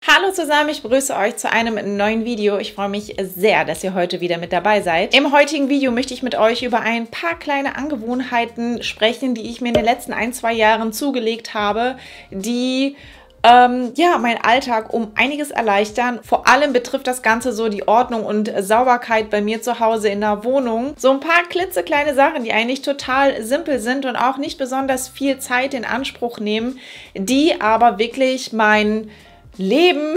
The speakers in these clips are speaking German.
Hallo zusammen, ich begrüße euch zu einem neuen Video. Ich freue mich sehr, dass ihr heute wieder mit dabei seid. Im heutigen Video möchte ich mit euch über ein paar kleine Angewohnheiten sprechen, die ich mir in den letzten 1-2 Jahren zugelegt habe, die meinen Alltag um einiges erleichtern. Vor allem betrifft das Ganze so die Ordnung und Sauberkeit bei mir zu Hause in der Wohnung. So ein paar klitzekleine Sachen, die eigentlich total simpel sind und auch nicht besonders viel Zeit in Anspruch nehmen, die aber wirklich mein Leben,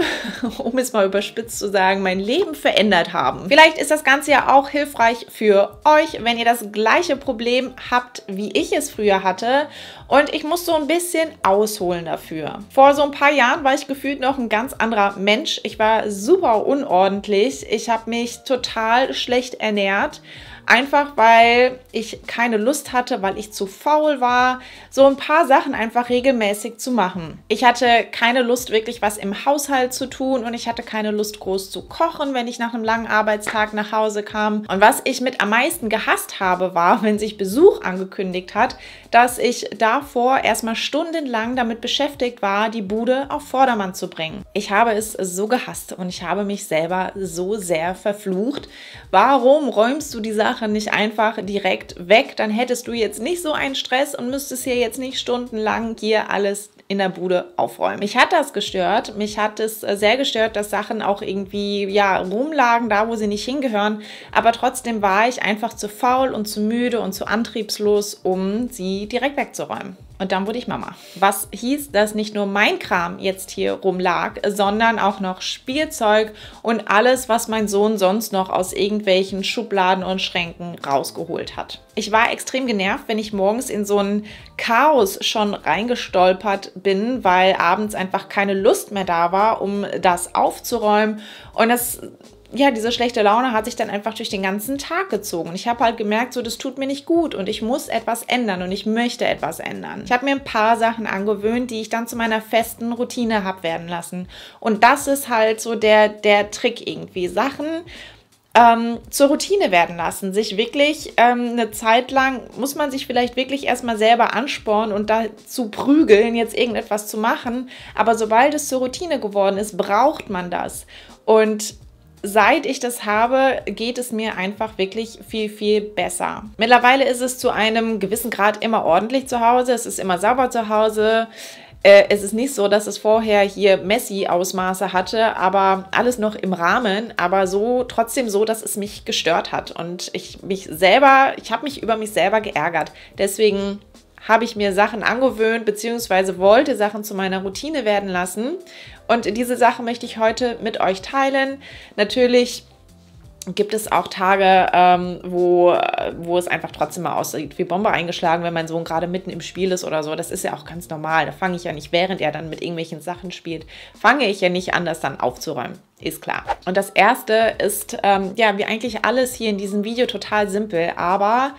um es mal überspitzt zu sagen, mein Leben verändert haben. Vielleicht ist das Ganze ja auch hilfreich für euch, wenn ihr das gleiche Problem habt, wie ich es früher hatte. Und ich muss so ein bisschen ausholen dafür. Vor so ein paar Jahren war ich gefühlt noch ein ganz anderer Mensch. Ich war super unordentlich. Ich habe mich total schlecht ernährt. Einfach, weil ich keine Lust hatte, weil ich zu faul war, so ein paar Sachen einfach regelmäßig zu machen. Ich hatte keine Lust, wirklich was im Haushalt zu tun und ich hatte keine Lust, groß zu kochen, wenn ich nach einem langen Arbeitstag nach Hause kam. Und was ich mit am meisten gehasst habe, war, wenn sich Besuch angekündigt hat, dass ich davor erstmal stundenlang damit beschäftigt war, die Bude auf Vordermann zu bringen. Ich habe es so gehasst und ich habe mich selber so sehr verflucht. Warum räumst du die Sache nicht einfach direkt weg? Dann hättest du jetzt nicht so einen Stress und müsstest hier jetzt nicht stundenlang hier alles in der Bude aufräumen. Mich hat das gestört. Mich hat es sehr gestört, dass Sachen auch irgendwie rumlagen, da wo sie nicht hingehören. Aber trotzdem war ich einfach zu faul und zu müde und zu antriebslos, um sie direkt wegzuräumen. Und dann wurde ich Mama. Was hieß, dass nicht nur mein Kram jetzt hier rumlag, sondern auch noch Spielzeug und alles, was mein Sohn sonst noch aus irgendwelchen Schubladen und Schränken rausgeholt hat. Ich war extrem genervt, wenn ich morgens in so ein Chaos schon reingestolpert bin, weil abends einfach keine Lust mehr da war, um das aufzuräumen. Und diese schlechte Laune hat sich dann einfach durch den ganzen Tag gezogen. Ich habe halt gemerkt, so, das tut mir nicht gut und ich muss etwas ändern und ich möchte etwas ändern. Ich habe mir ein paar Sachen angewöhnt, die ich dann zu meiner festen Routine habe werden lassen. Und das ist halt so der Trick irgendwie. Sachen zur Routine werden lassen. Sich wirklich eine Zeit lang, muss man sich vielleicht wirklich erstmal selber anspornen und dazu prügeln, jetzt irgendetwas zu machen. Aber sobald es zur Routine geworden ist, braucht man das. Und seit ich das habe, geht es mir einfach wirklich viel, viel besser. Mittlerweile ist es zu einem gewissen Grad immer ordentlich zu Hause. Es ist immer sauber zu Hause. Es ist nicht so, dass es vorher hier Messi-Ausmaße hatte, aber alles noch im Rahmen, aber trotzdem so, dass es mich gestört hat. Und ich habe mich über mich selber geärgert. Deswegen habe ich mir Sachen angewöhnt, beziehungsweise wollte Sachen zu meiner Routine werden lassen. Und diese Sache möchte ich heute mit euch teilen. Natürlich gibt es auch Tage, wo es einfach trotzdem mal aussieht wie Bombe eingeschlagen, wenn mein Sohn gerade mitten im Spiel ist oder so. Das ist ja auch ganz normal. Da fange ich ja nicht, während er dann mit irgendwelchen Sachen spielt, fange ich ja nicht an, das dann aufzuräumen. Ist klar. Und das Erste ist, wie eigentlich alles hier in diesem Video, total simpel, aber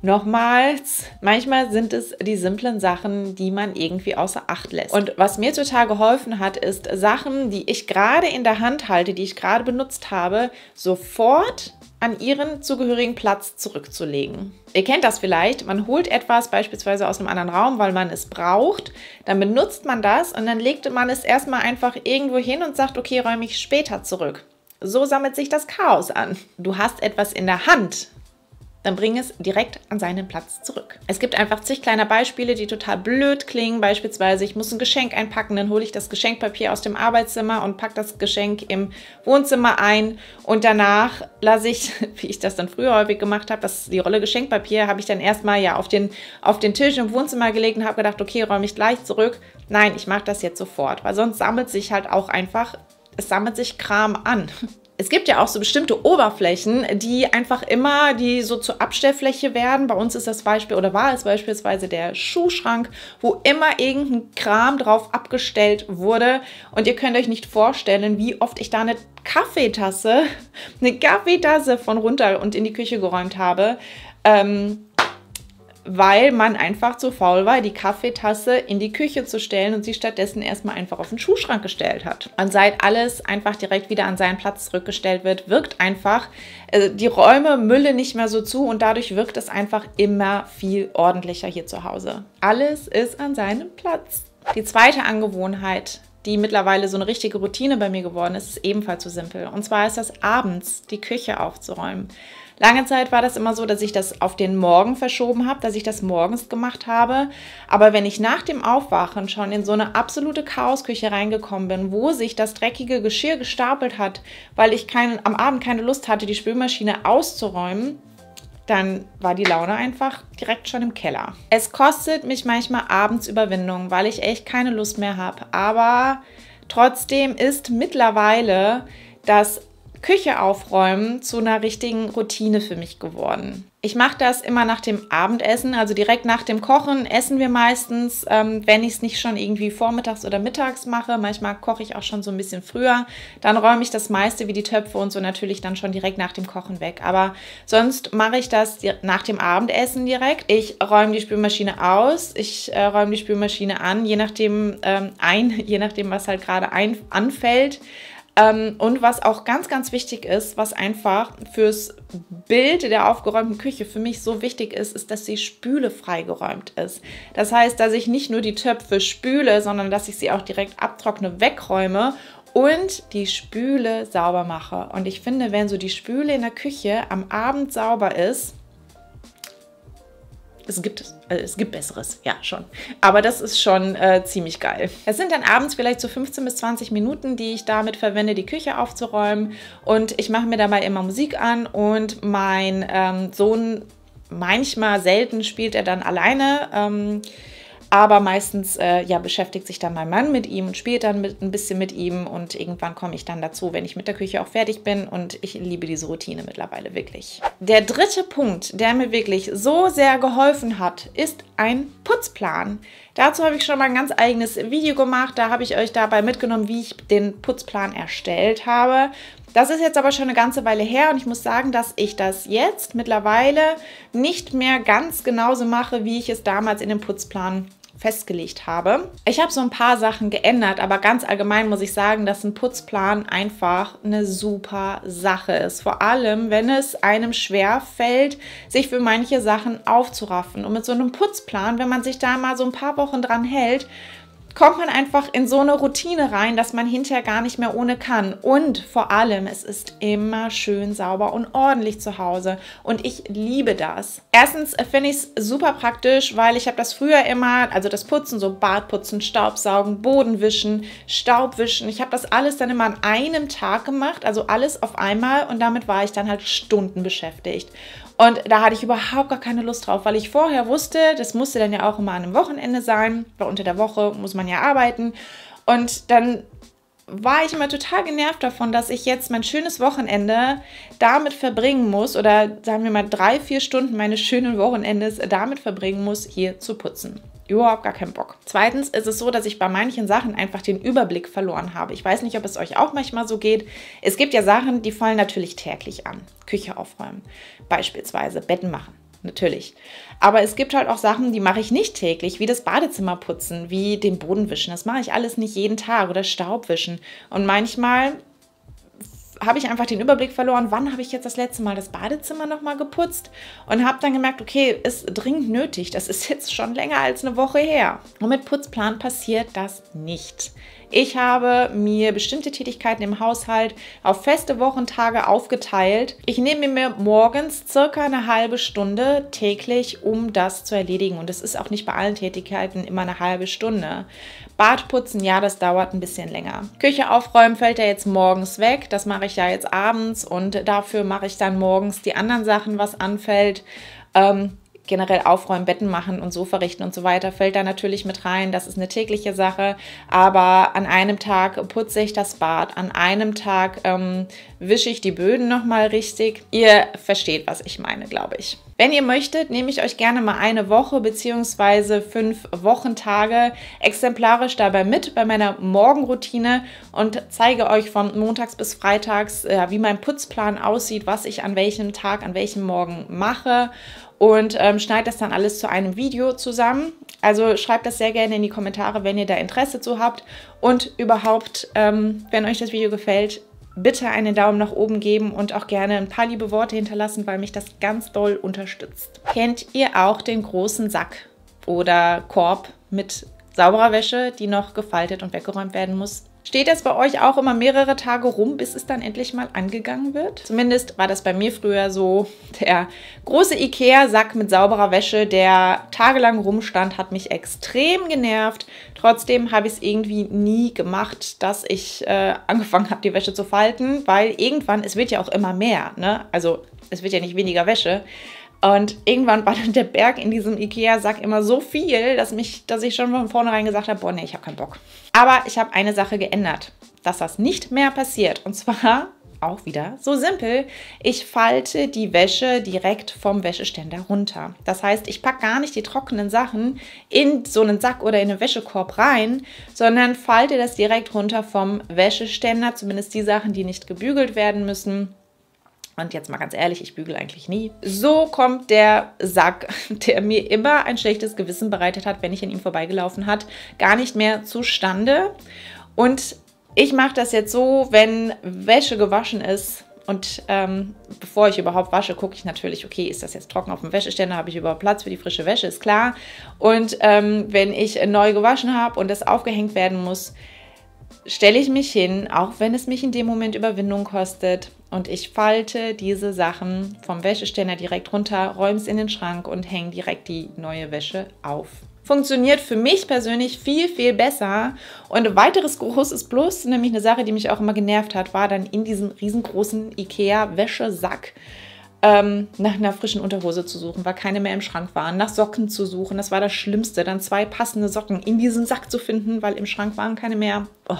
nochmals, manchmal sind es die simplen Sachen, die man irgendwie außer Acht lässt. Und was mir total geholfen hat, ist Sachen, die ich gerade in der Hand halte, die ich gerade benutzt habe, sofort an ihren zugehörigen Platz zurückzulegen. Ihr kennt das vielleicht, man holt etwas beispielsweise aus einem anderen Raum, weil man es braucht, dann benutzt man das und dann legt man es erstmal einfach irgendwo hin und sagt, okay, räume ich später zurück. So sammelt sich das Chaos an. Du hast etwas in der Hand, dann bring es direkt an seinen Platz zurück. Es gibt einfach zig kleine Beispiele, die total blöd klingen. Beispielsweise, ich muss ein Geschenk einpacken, dann hole ich das Geschenkpapier aus dem Arbeitszimmer und packe das Geschenk im Wohnzimmer ein. Und danach lasse ich, wie ich das dann früher häufig gemacht habe, die Rolle Geschenkpapier habe ich dann erstmal auf den Tisch im Wohnzimmer gelegt und habe gedacht, okay, räume ich gleich zurück. Nein, ich mache das jetzt sofort, weil sonst sammelt sich halt auch einfach, es sammelt sich Kram an. Es gibt ja auch so bestimmte Oberflächen, die so zur Abstellfläche werden. Bei uns ist das Beispiel oder war es beispielsweise der Schuhschrank, wo immer irgendein Kram drauf abgestellt wurde. Und ihr könnt euch nicht vorstellen, wie oft ich da eine Kaffeetasse von runter und in die Küche geräumt habe. Weil man einfach zu faul war, die Kaffeetasse in die Küche zu stellen und sie stattdessen erstmal einfach auf den Schuhschrank gestellt hat. Und seit alles einfach direkt wieder an seinen Platz zurückgestellt wird, wirkt einfach die Räume Mülle nicht mehr so zu und dadurch wirkt es einfach immer viel ordentlicher hier zu Hause. Alles ist an seinem Platz. Die zweite Angewohnheit die mittlerweile so eine richtige Routine bei mir geworden ist, ist ebenfalls so simpel. Und zwar ist das abends, die Küche aufzuräumen. Lange Zeit war das immer so, dass ich das auf den Morgen verschoben habe, dass ich das morgens gemacht habe. Aber wenn ich nach dem Aufwachen schon in so eine absolute Chaosküche reingekommen bin, wo sich das dreckige Geschirr gestapelt hat, weil ich am Abend keine Lust hatte, die Spülmaschine auszuräumen, dann war die Laune einfach direkt schon im Keller. Es kostet mich manchmal abends Überwindung, weil ich echt keine Lust mehr habe. Aber trotzdem ist mittlerweile das Küche aufräumen zu einer richtigen Routine für mich geworden. Ich mache das immer nach dem Abendessen, also direkt nach dem Kochen essen wir meistens, wenn ich es nicht schon irgendwie vormittags oder mittags mache. Manchmal koche ich auch schon so ein bisschen früher. Dann räume ich das meiste wie die Töpfe und so natürlich dann schon direkt nach dem Kochen weg. Aber sonst mache ich das nach dem Abendessen direkt. Ich räume die Spülmaschine aus, ich räume die Spülmaschine an, je nachdem was halt gerade anfällt. Und was auch ganz, ganz wichtig ist, was einfach fürs Bild der aufgeräumten Küche für mich so wichtig ist, ist, dass die Spüle freigeräumt ist. Das heißt, dass ich nicht nur die Töpfe spüle, sondern dass ich sie auch direkt abtrockne, wegräume und die Spüle sauber mache. Und ich finde, wenn so die Spüle in der Küche am Abend sauber ist, es gibt Besseres, ja schon. Aber das ist schon ziemlich geil. Es sind dann abends vielleicht so 15 bis 20 Minuten, die ich damit verwende, die Küche aufzuräumen. Und ich mache mir dabei immer Musik an und mein Sohn, manchmal selten spielt er dann alleine, aber meistens beschäftigt sich dann mein Mann mit ihm und spielt dann ein bisschen mit ihm und irgendwann komme ich dann dazu, wenn ich mit der Küche auch fertig bin und ich liebe diese Routine mittlerweile wirklich. Der dritte Punkt, der mir wirklich so sehr geholfen hat, ist ein Putzplan. Dazu habe ich schon mal ein ganz eigenes Video gemacht, da habe ich euch dabei mitgenommen, wie ich den Putzplan erstellt habe. Das ist jetzt aber schon eine ganze Weile her und ich muss sagen, dass ich das jetzt mittlerweile nicht mehr ganz genauso mache, wie ich es damals in dem Putzplan festgelegt habe. Ich habe so ein paar Sachen geändert, aber ganz allgemein muss ich sagen, dass ein Putzplan einfach eine super Sache ist. Vor allem, wenn es einem schwer fällt, sich für manche Sachen aufzuraffen. Und mit so einem Putzplan, wenn man sich da mal so ein paar Wochen dran hält, kommt man einfach in so eine Routine rein, dass man hinterher gar nicht mehr ohne kann. Und vor allem, es ist immer schön sauber und ordentlich zu Hause. Und ich liebe das. Erstens finde ich es super praktisch, weil ich habe das früher immer, also das Putzen, so Badputzen, Staubsaugen, Bodenwischen, Staubwischen. Ich habe das alles dann immer an einem Tag gemacht, also alles auf einmal. Und damit war ich dann halt Stunden beschäftigt. Und da hatte ich überhaupt gar keine Lust drauf, weil ich vorher wusste, das musste dann ja auch immer an einem Wochenende sein, weil unter der Woche muss man ja arbeiten. Und dann war ich immer total genervt davon, dass ich jetzt mein schönes Wochenende damit verbringen muss oder sagen wir mal 3-4 Stunden meines schönen Wochenendes damit verbringen muss, hier zu putzen. Überhaupt gar keinen Bock. Zweitens ist es so, dass ich bei manchen Sachen einfach den Überblick verloren habe. Ich weiß nicht, ob es euch auch manchmal so geht. Es gibt ja Sachen, die fallen natürlich täglich an. Küche aufräumen, beispielsweise Betten machen. Natürlich. Aber es gibt halt auch Sachen, die mache ich nicht täglich, wie das Badezimmer putzen, wie den Boden wischen. Das mache ich alles nicht jeden Tag oder Staub wischen. Und manchmal habe ich einfach den Überblick verloren, wann habe ich jetzt das letzte Mal das Badezimmer nochmal geputzt und habe dann gemerkt, okay, ist dringend nötig. Das ist jetzt schon länger als eine Woche her. Und mit Putzplan passiert das nicht. Ich habe mir bestimmte Tätigkeiten im Haushalt auf feste Wochentage aufgeteilt. Ich nehme mir morgens circa eine halbe Stunde täglich, um das zu erledigen. Und es ist auch nicht bei allen Tätigkeiten immer eine halbe Stunde. Badputzen, ja, das dauert ein bisschen länger. Küche aufräumen fällt ja jetzt morgens weg. Das mache ich ja jetzt abends und dafür mache ich dann morgens die anderen Sachen, was anfällt. Generell aufräumen, Betten machen und so verrichten und so weiter, fällt da natürlich mit rein. Das ist eine tägliche Sache, aber an einem Tag putze ich das Bad, an einem Tag wische ich die Böden nochmal richtig. Ihr versteht, was ich meine, glaube ich. Wenn ihr möchtet, nehme ich euch gerne mal eine Woche bzw. 5 Wochentage exemplarisch dabei mit bei meiner Morgenroutine und zeige euch von montags bis freitags, wie mein Putzplan aussieht, was ich an welchem Tag, an welchem Morgen mache. Und schneide das dann alles zu einem Video zusammen. Also schreibt das sehr gerne in die Kommentare, wenn ihr da Interesse zu habt. Und überhaupt, wenn euch das Video gefällt, bitte einen Daumen nach oben geben und auch gerne ein paar liebe Worte hinterlassen, weil mich das ganz doll unterstützt. Kennt ihr auch den großen Sack oder Korb mit sauberer Wäsche, die noch gefaltet und weggeräumt werden muss. Steht das bei euch auch immer mehrere Tage rum, bis es dann endlich mal angegangen wird? Zumindest war das bei mir früher so. Der große Ikea-Sack mit sauberer Wäsche, der tagelang rumstand, hat mich extrem genervt. Trotzdem habe ich es irgendwie nie gemacht, dass ich angefangen habe, die Wäsche zu falten, weil irgendwann, es wird ja auch immer mehr, ne? Also es wird ja nicht weniger Wäsche. Und irgendwann war dann der Berg in diesem Ikea-Sack immer so viel, dass ich schon von vornherein gesagt habe, boah, nee, ich habe keinen Bock. Aber ich habe eine Sache geändert, dass das nicht mehr passiert. Und zwar auch wieder so simpel. Ich falte die Wäsche direkt vom Wäscheständer runter. Das heißt, ich packe gar nicht die trockenen Sachen in so einen Sack oder in einen Wäschekorb rein, sondern falte das direkt runter vom Wäscheständer, zumindest die Sachen, die nicht gebügelt werden müssen. Und jetzt mal ganz ehrlich, ich bügele eigentlich nie. So kommt der Sack, der mir immer ein schlechtes Gewissen bereitet hat, wenn ich an ihm vorbeigelaufen hat, gar nicht mehr zustande. Und ich mache das jetzt so, wenn Wäsche gewaschen ist und bevor ich überhaupt wasche, gucke ich natürlich, okay, ist das jetzt trocken auf dem Wäscheständer, habe ich überhaupt Platz für die frische Wäsche, ist klar. Und wenn ich neu gewaschen habe und das aufgehängt werden muss, stelle ich mich hin, auch wenn es mich in dem Moment Überwindung kostet, und ich falte diese Sachen vom Wäscheständer direkt runter, räume es in den Schrank und hänge direkt die neue Wäsche auf. Funktioniert für mich persönlich viel, viel besser. Und ein weiteres großes Plus, nämlich eine Sache, die mich auch immer genervt hat, war dann in diesem riesengroßen Ikea-Wäschesack nach einer frischen Unterhose zu suchen, weil keine mehr im Schrank waren, nach Socken zu suchen. Das war das Schlimmste, dann 2 passende Socken in diesem Sack zu finden, weil im Schrank waren keine mehr. Oh,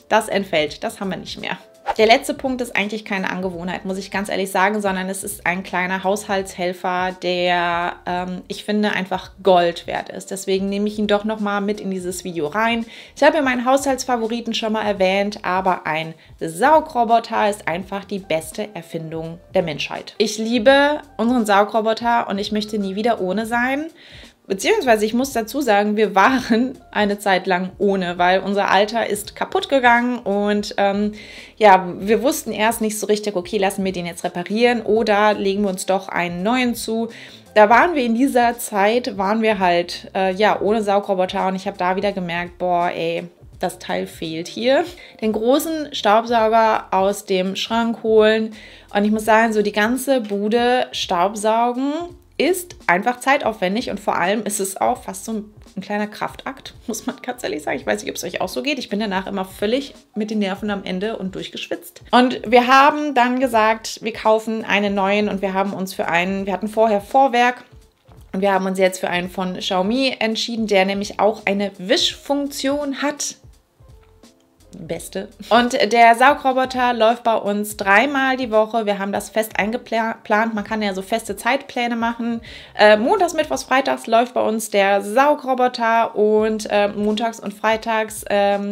das entfällt, das haben wir nicht mehr. Der letzte Punkt ist eigentlich keine Angewohnheit, muss ich ganz ehrlich sagen, sondern es ist ein kleiner Haushaltshelfer, der, ich finde, einfach Gold wert ist. Deswegen nehme ich ihn doch nochmal mit in dieses Video rein. Ich habe ja meinen Haushaltsfavoriten schon mal erwähnt, aber ein Saugroboter ist einfach die beste Erfindung der Menschheit. Ich liebe unseren Saugroboter und ich möchte nie wieder ohne sein. Beziehungsweise ich muss dazu sagen, wir waren eine Zeit lang ohne, weil unser Alter ist kaputt gegangen und ja, wir wussten erst nicht so richtig, okay, lassen wir den jetzt reparieren oder legen wir uns doch einen neuen zu. Da waren wir in dieser Zeit, halt ja, ohne Saugroboter und ich habe da wieder gemerkt, boah, ey, das Teil fehlt hier. Den großen Staubsauger aus dem Schrank holen und ich muss sagen, so die ganze Bude staubsaugen ist einfach zeitaufwendig und vor allem ist es auch fast so ein kleiner Kraftakt, muss man ganz ehrlich sagen. Ich weiß nicht, ob es euch auch so geht. Ich bin danach immer völlig mit den Nerven am Ende und durchgeschwitzt. Und wir haben dann gesagt, wir kaufen einen neuen und wir haben uns für einen, wir hatten vorher Vorwerk, und wir haben uns jetzt für einen von Xiaomi entschieden, der nämlich auch eine Wischfunktion hat. Beste. Und der Saugroboter läuft bei uns 3-mal die Woche. Wir haben das fest eingeplant. Man kann ja so feste Zeitpläne machen. Montags, Mittwochs, Freitags läuft bei uns der Saugroboter und montags und freitags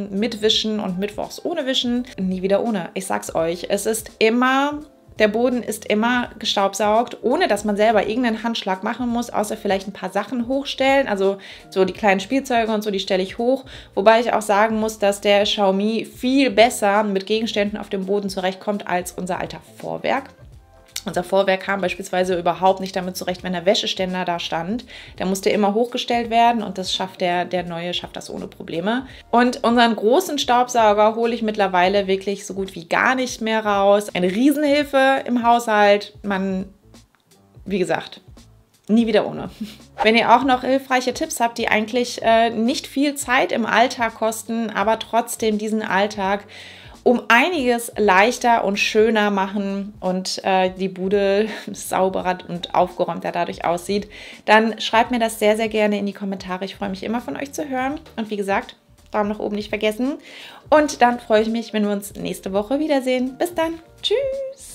mit Wischen und mittwochs ohne Wischen. Nie wieder ohne. Ich sag's euch. Es ist immer... Der Boden ist immer gestaubsaugt, ohne dass man selber irgendeinen Handschlag machen muss, außer vielleicht ein paar Sachen hochstellen. Also so die kleinen Spielzeuge und so, die stelle ich hoch. Wobei ich auch sagen muss, dass der Xiaomi viel besser mit Gegenständen auf dem Boden zurechtkommt als unser alter Vorwerk. Unser Vorwerk kam beispielsweise überhaupt nicht damit zurecht, wenn der Wäscheständer da stand. Der musste immer hochgestellt werden und das schafft der neue schafft das ohne Probleme. Und unseren großen Staubsauger hole ich mittlerweile wirklich so gut wie gar nicht mehr raus. Eine Riesenhilfe im Haushalt. Wie gesagt, nie wieder ohne. Wenn ihr auch noch hilfreiche Tipps habt, die eigentlich nicht viel Zeit im Alltag kosten, aber trotzdem diesen Alltag um einiges leichter und schöner machen und die Bude sauberer und aufgeräumter dadurch aussieht, dann schreibt mir das sehr, sehr gerne in die Kommentare. Ich freue mich immer von euch zu hören. Und wie gesagt, Daumen nach oben nicht vergessen. Und dann freue ich mich, wenn wir uns nächste Woche wiedersehen. Bis dann. Tschüss.